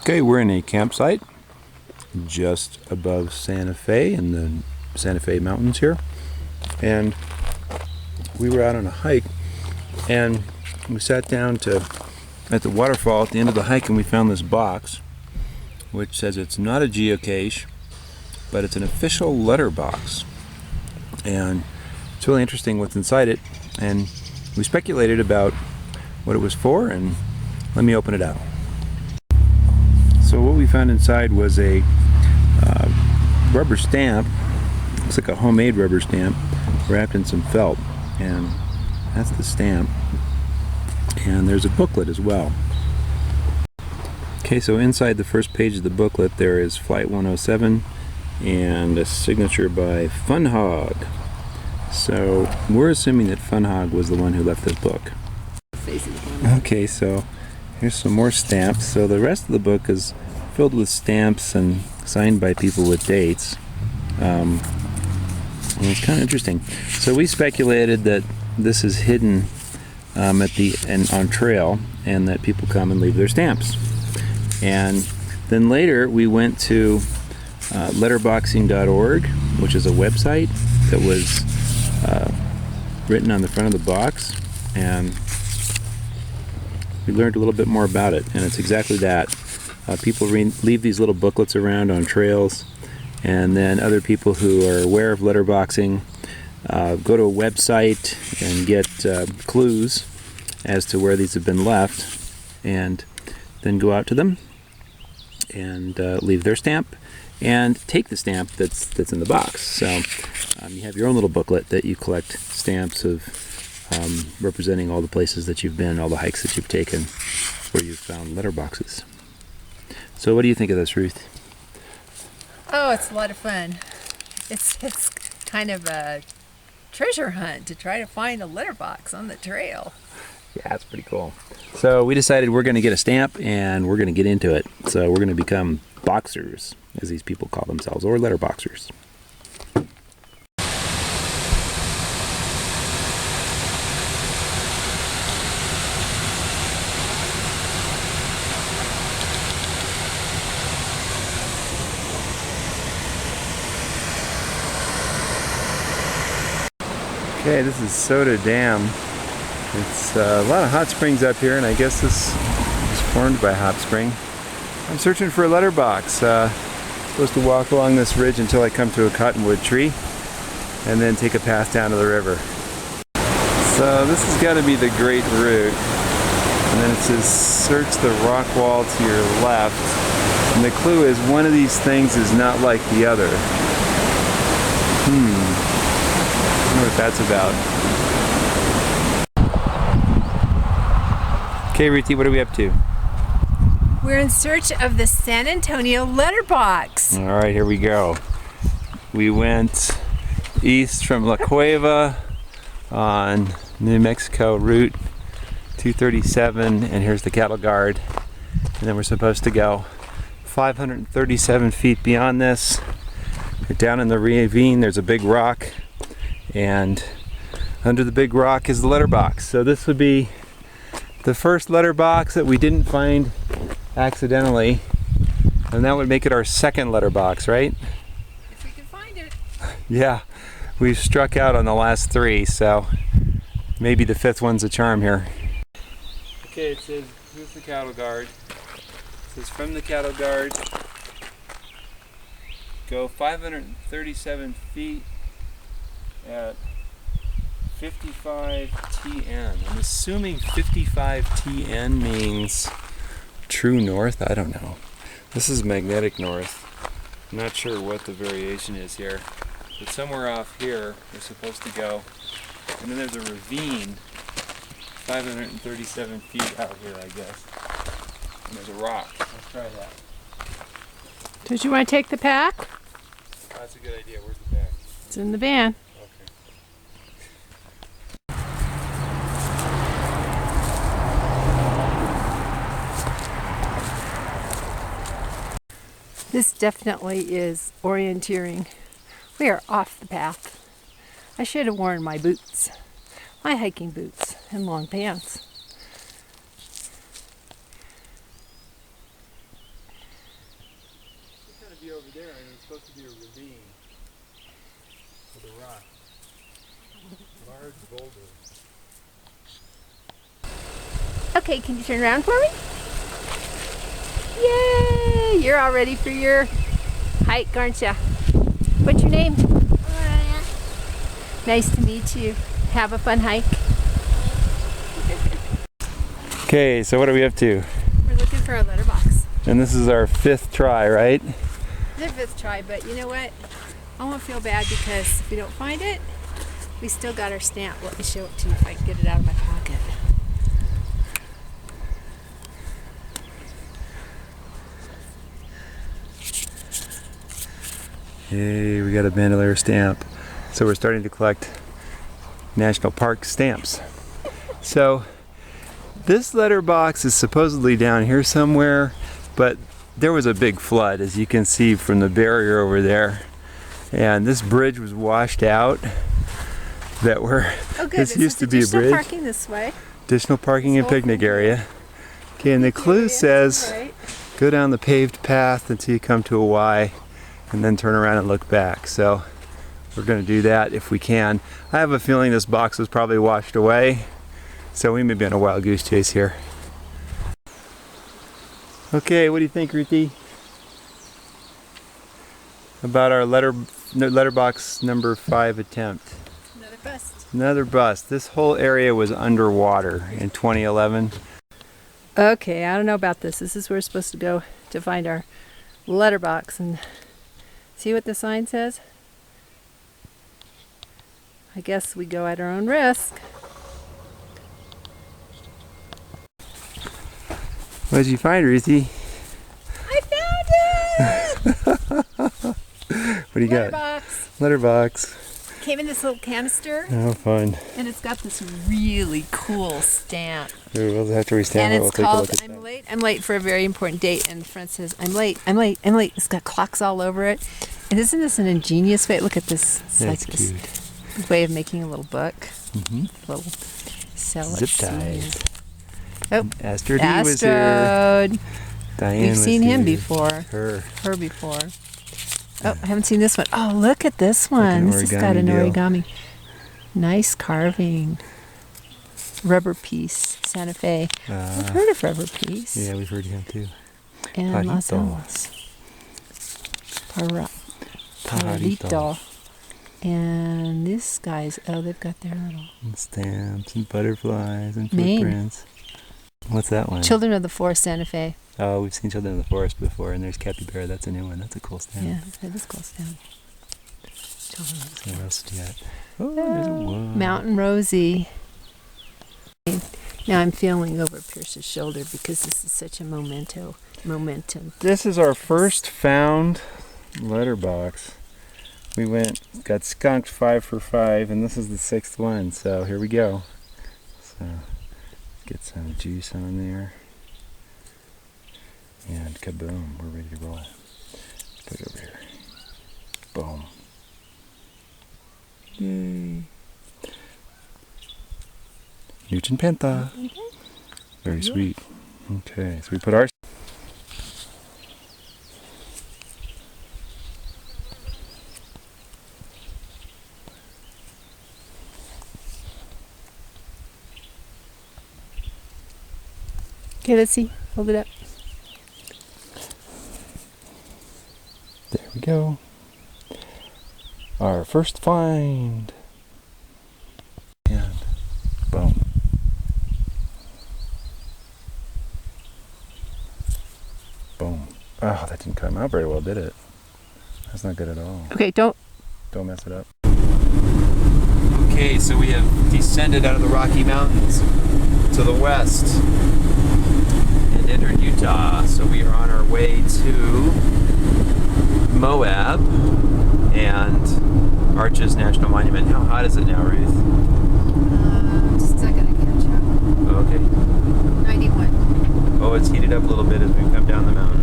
Okay, we're in a campsite just above Santa Fe in the Santa Fe mountains here, and we were out on a hike, and we sat down at the waterfall at the end of the hike, and we found this box which says it's not a geocache, but it's an official letterbox, and it's really interesting what's inside it, and we speculated about what it was for, and let me open it out. So what we found inside was a rubber stamp. Looks like a homemade rubber stamp wrapped in some felt, and that's the stamp. And there's a booklet as well. Okay, so inside the first page of the booklet there is Flight 107 and a signature by Funhog. So we're assuming that Funhog was the one who left this book. Okay, so here's some more stamps. So the rest of the book is filled with stamps and signed by people with dates. And it's kind of interesting. So we speculated that this is hidden on trail, and that people come and leave their stamps. And then later we went to letterboxing.org, which is a website that was written on the front of the box, and we learned a little bit more about it, and it's exactly that. People leave these little booklets around on trails, and then other people who are aware of letterboxing go to a website and get clues as to where these have been left, and then go out to them and leave their stamp and take the stamp that's in the box. So you have your own little booklet that you collect stamps of representing all the places that you've been, all the hikes that you've taken, where you've found letterboxes. So what do you think of this, Ruth? Oh, it's a lot of fun. It's kind of a treasure hunt to try to find a letterbox on the trail. Yeah, it's pretty cool. So we decided we're going to get a stamp and we're going to get into it. So we're going to become boxers, as these people call themselves, or letterboxers. Okay, this is Soda Dam. It's a lot of hot springs up here, and I guess this is formed by hot spring. I'm searching for a letterbox. Supposed to walk along this ridge until I come to a cottonwood tree, and then take a path down to the river. So this has got to be the Great Route, and then it says search the rock wall to your left, and the clue is one of these things is not like the other. I wonder what that's about. Okay, Ruthie, what are we up to? We're in search of the San Antonio letterbox. All right, here we go. We went east from La Cueva on New Mexico Route 237, and here's the cattle guard. And then we're supposed to go 537 feet beyond this. Down in the ravine, there's a big rock, and under the big rock is the letterbox. So this would be the first letterbox that we didn't find accidentally, and that would make it our second letterbox, right? If we can find it. Yeah, we've struck out on the last three, so maybe the fifth one's a charm here. Okay, it says, here's the cattle guard. It says from the cattle guard, go 537 feet at 55 TN. I'm assuming 55 TN means true north. I don't know. This is magnetic north. I'm not sure what the variation is here, but somewhere off here we're supposed to go, and then there's a ravine 537 feet out here, I guess, and there's a rock. Let's try that. Did you want to take the pack? Oh, that's a good idea. Where's the bag? It's in the van. This definitely is orienteering. We are off the path. I should have worn my boots, my hiking boots and long pants. be over there, and it's supposed to be a ravine with a rock. Large boulder. Okay, can you turn around for me? Yay! You're all ready for your hike, aren't you? What's your name? Nice to meet you. Have a fun hike. Okay, so what are we up to? We're looking for a letterbox. And this is our 5th try, right? It's our 5th try, but you know what? I won't feel bad because if we don't find it, we still got our stamp. Let me show it to you if I can get it out of my pocket. Hey, we got a Bandolier stamp. So we're starting to collect national park stamps. So this letterbox is supposedly down here somewhere, but there was a big flood, as you can see from the barrier over there. And this bridge was washed out. Oh good, This used to be a bridge. Parking this way. Additional parking and picnic area. Okay, and the clue says go down the paved path until you come to a Y and then turn around and look back. So we're going to do that if we can. I have a feeling this box was probably washed away, so we may be on a wild goose chase here. Okay, what do you think, Ruthie? About our letterbox number 5 attempt. Another bust. Another bust. This whole area was underwater in 2011. Okay, I don't know about this. This is where we're supposed to go to find our letterbox and see what the sign says. I guess we go at our own risk. What did you find, Ruthie? I found it! What do you got? Letterbox. Letterbox. Came in this little canister. Oh, fun. And it's got this really cool stamp. Ooh, after we stamp And it, it's we'll take a called look at I'm that. Late. I'm late for a very important date. And the front says, I'm late, I'm late, I'm late. It's got clocks all over it. And isn't this an ingenious way? Look at this. It's Yeah, like it's this cute. way of making a little book. Mm-hmm. Little sell it. Zip ties. Oh, Astrid was here. Astrid. Diane We've was seen him here. before. Her. Her before. Oh, I haven't seen this one. Oh, look at this one. This has got an origami deal. origami. Nice carving. Rubber Piece, Santa Fe. I've heard of Rubber Piece. Yeah, we've heard him too. And Los Pajarito. Alamos. Pajarito. And this guy's, oh, they've got their little And stamps and butterflies and Maine. footprints. What's that one? Children of the Forest, Santa Fe. Oh, we've seen Children of the Forest before, and there's Capybara. That's a new one. That's a cool stamp. Yeah, that is close down. Children of the So what else Forest. do you got? Oh, there's a one. Mountain Rosie. Now I'm feeling over Pierce's shoulder because this is such a momentum. This is our first found letterbox. We got skunked 5 for 5, and this is the 6th one. So here we go. So get some juice on there, and kaboom! We're ready to roll. Put it over here. Boom! Yay! Newton Penta. Very sweet. Okay, so we put our. Okay, let's see. Hold it up. There we go. Our first find. And boom. Boom. Oh, that didn't come out very well, did it? That's not good at all. Okay, don't. Don't mess it up. Okay, so we have descended out of the Rocky Mountains to the west and entered Utah. So we are on our way to Moab and Arches National Monument. How hot is it now, Ruth? Just a second, I catch up. Oh, okay. 91. Oh, it's heated up a little bit as we come down the mountain.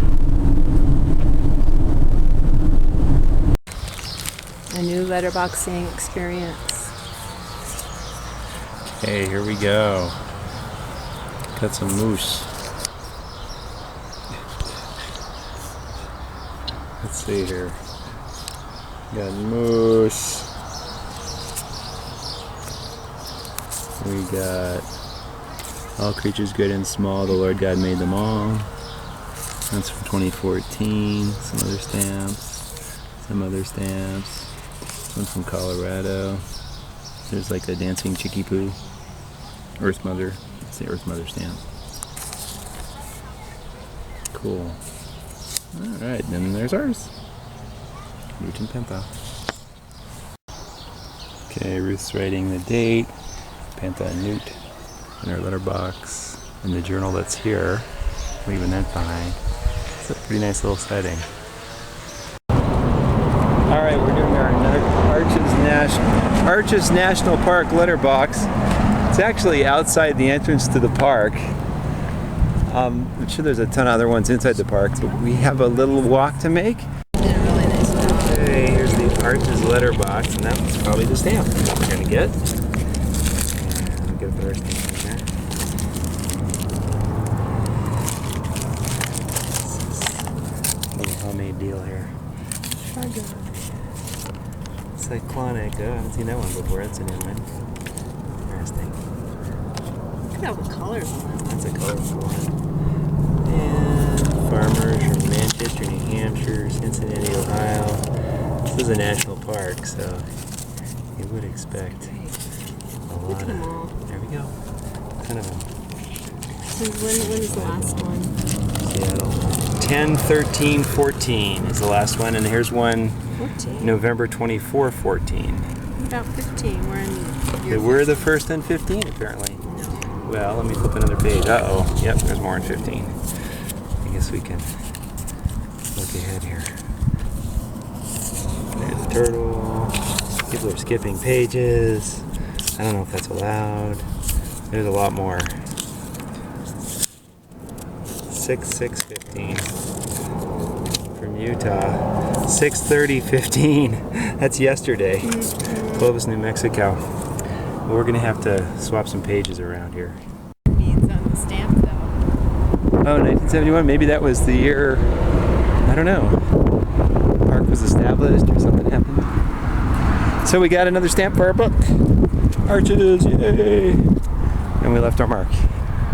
A new letterboxing experience. Okay, here we go. Got some moose. Let's see here. We got moose. We got all creatures good and small, the Lord God made them all. That's from 2014. Some other stamps. Some other stamps. One from Colorado. There's like a dancing chickie poo. Earth Mother. It's the Earth Mother stamp. Cool. Alright, then there's ours. Newt and Penta. Okay, Ruth's writing the date. Penta and Newt in our letterbox. In the journal that's here. Leaving that behind. It's a pretty nice little setting. Alright, we're doing our Arches National Park letterbox. It's actually outside the entrance to the park. I'm sure there's a ton of other ones inside the park, but we have a little walk to make. Did a really nice job. Okay, here's the Arches letterbox, and that's probably the stamp we're gonna get. And we'll get a better stamp in there. Little homemade deal here. Cyclonic. Oh, I haven't seen that one before. That's a new one. Interesting. Look at all the colors on that. That's a colorful one. And farmers from Manchester, New Hampshire, Cincinnati, Ohio. This is a national park, so you would expect a lot. Look at them all. There we go. Ton of them. So when is the last one? Seattle. 10, 13, 14 is the last one, and here's one 14. November 24, 14. What about 15? We're in year We're the first in 15, apparently. No. Well, let me flip another page. Uh-oh. Yep, there's more in 15. I guess we can look ahead here. There's a turtle. People are skipping pages. I don't know if that's allowed. There's a lot more. 6/6/15 from Utah. 6/30/15. That's yesterday. Clovis, New Mexico. Well, we're gonna have to swap some pages around here. Needs on the stamp though. Oh, 1971. Maybe that was the year. I don't know. The park was established or something happened. So we got another stamp for our book. Arches, yay! And we left our mark.